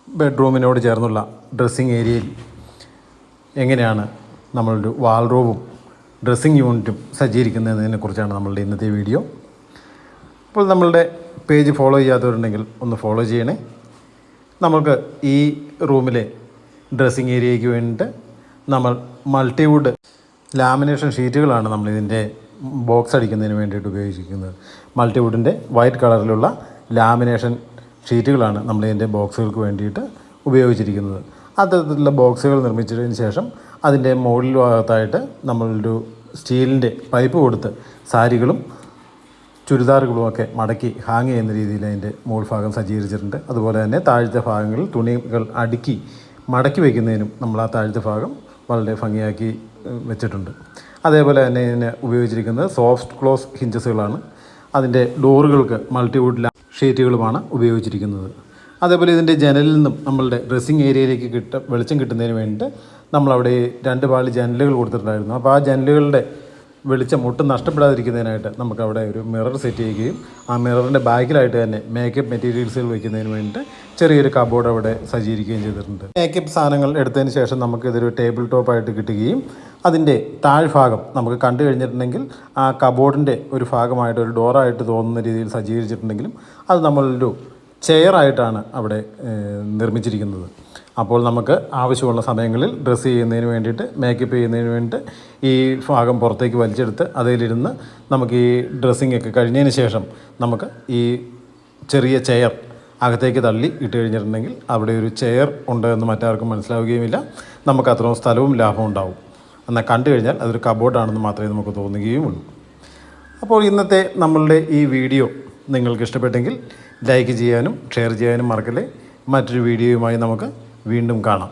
ബെഡ്റൂമിനോട് ചേർന്നുള്ള ഡ്രസ്സിങ് ഏരിയയിൽ എങ്ങനെയാണ് നമ്മളൊരു വാൾറൂബും ഡ്രസ്സിങ് യൂണിറ്റും സജ്ജീകരിക്കുന്നതിനെക്കുറിച്ചാണ് നമ്മളുടെ ഇന്നത്തെ വീഡിയോ. അപ്പോൾ നമ്മളുടെ പേജ് ഫോളോ ചെയ്യാത്തവരുണ്ടെങ്കിൽ ഒന്ന് ഫോളോ ചെയ്യണേ. നമ്മൾക്ക് ഈ റൂമിലെ ഡ്രസ്സിങ് ഏരിയയ്ക്ക് വേണ്ടിയിട്ട് നമ്മൾ മൾട്ടിവുഡ് ലാമിനേഷൻ ഷീറ്റുകളാണ് നമ്മളിതിൻ്റെ ബോക്സ് അടിക്കുന്നതിന് വേണ്ടിയിട്ട് ഉപയോഗിച്ചിരിക്കുന്നത്. മൾട്ടിവുഡിൻ്റെ വൈറ്റ് കളറിലുള്ള ലാമിനേഷൻ ഷീറ്റുകളാണ് നമ്മളിതിൻ്റെ ബോക്സുകൾക്ക് വേണ്ടിയിട്ട് ഉപയോഗിച്ചിരിക്കുന്നത്. അത്തരത്തിലുള്ള ബോക്സുകൾ നിർമ്മിച്ചതിന് ശേഷം അതിൻ്റെ മുകളിൽ ഭാഗത്തായിട്ട് നമ്മളൊരു സ്റ്റീലിൻ്റെ പൈപ്പ് കൊടുത്ത് സാരികളും ചുരിദാറുകളുമൊക്കെ മടക്കി ഹാങ് ചെയ്യുന്ന രീതിയിൽ അതിൻ്റെ മുകൾ ഭാഗം സജ്ജീകരിച്ചിട്ടുണ്ട്. അതുപോലെ തന്നെ താഴത്തെ ഭാഗങ്ങളിൽ തുണികൾ അടുക്കി മടക്കി വയ്ക്കുന്നതിനും നമ്മൾ ആ താഴത്തെ ഭാഗം വളരെ ഭംഗിയാക്കി വെച്ചിട്ടുണ്ട്. അതേപോലെ തന്നെ ഇതിന് ഉപയോഗിച്ചിരിക്കുന്നത് സോഫ്റ്റ് ക്ലോസ് ഹിഞ്ചസുകളാണ്. അതിൻ്റെ ഡോറുകൾക്ക് മൾട്ടിവുഡ് ഷീറ്റുകളുമാണ് ഉപയോഗിച്ചിരിക്കുന്നത്. അതേപോലെ ഇതിൻ്റെ ജനലിൽ നിന്നും നമ്മളുടെ ഡ്രസ്സിങ് ഏരിയയിലേക്ക് വെളിച്ചം കിട്ടുന്നതിന് വേണ്ടിയിട്ട് നമ്മളവിടെ 2 പാളി ജനലുകൾ കൊടുത്തിട്ടുണ്ടായിരുന്നു. അപ്പോൾ ആ ജനലുകളുടെ വെളിച്ചം ഒട്ടും നഷ്ടപ്പെടാതിരിക്കുന്നതിനായിട്ട് നമുക്കവിടെ ഒരു മിറർ സെറ്റ് ചെയ്യുകയും ആ മിററിൻ്റെ ബാക്കിലായിട്ട് തന്നെ മേക്കപ്പ് മെറ്റീരിയൽസുകൾ വയ്ക്കുന്നതിന് വേണ്ടിയിട്ട് ചെറിയൊരു കബോർഡ് അവിടെ സജ്ജീകരിക്കുകയും ചെയ്തിട്ടുണ്ട്. മേക്കപ്പ് സാധനങ്ങൾ എടുത്തതിന് ശേഷം നമുക്കിതൊരു ടേബിൾ ടോപ്പായിട്ട് കിട്ടുകയും അതിൻ്റെ താഴ്ഭാഗം നമുക്ക് കണ്ടു കഴിഞ്ഞിട്ടുണ്ടെങ്കിൽ ആ കബോർഡിൻ്റെ ഒരു ഭാഗമായിട്ട് ഒരു ഡോറായിട്ട് തോന്നുന്ന രീതിയിൽ സജ്ജീകരിച്ചിട്ടുണ്ടെങ്കിലും അത് നമ്മളൊരു ചെയറായിട്ടാണ് അവിടെ നിർമ്മിച്ചിരിക്കുന്നത്. അപ്പോൾ നമുക്ക് ആവശ്യമുള്ള സമയങ്ങളിൽ ഡ്രസ്സ് ചെയ്യുന്നതിന് വേണ്ടിയിട്ട് മേക്കപ്പ് ചെയ്യുന്നതിന് വേണ്ടിയിട്ട് ഈ ഭാഗം പുറത്തേക്ക് വലിച്ചെടുത്ത് അതിലിരുന്ന് നമുക്ക് ഈ ഡ്രസ്സിങ് ഒക്കെ കഴിഞ്ഞതിന് ശേഷം നമുക്ക് ഈ ചെറിയ ചെയർ അകത്തേക്ക് തള്ളി ഇട്ട് കഴിഞ്ഞിട്ടുണ്ടെങ്കിൽ അവിടെ ഒരു ചെയർ ഉണ്ട് എന്ന് മറ്റാർക്കും മനസ്സിലാവുകയുമില്ല. നമുക്ക് അത്രയും സ്ഥലവും ലാഭവും ഉണ്ടാവും. എന്നാൽ കണ്ടു കഴിഞ്ഞാൽ അതൊരു കബോർഡാണെന്ന് മാത്രമേ നമുക്ക് തോന്നുകയുമുള്ളൂ. അപ്പോൾ ഇന്നത്തെ നമ്മളുടെ ഈ വീഡിയോ നിങ്ങൾക്ക് ഇഷ്ടപ്പെട്ടെങ്കിൽ ലൈക്ക് ചെയ്യാനും ഷെയർ ചെയ്യാനും മറക്കല്ലേ. മറ്റൊരു വീഡിയോയുമായി നമുക്ക് വീണ്ടും കാണാം.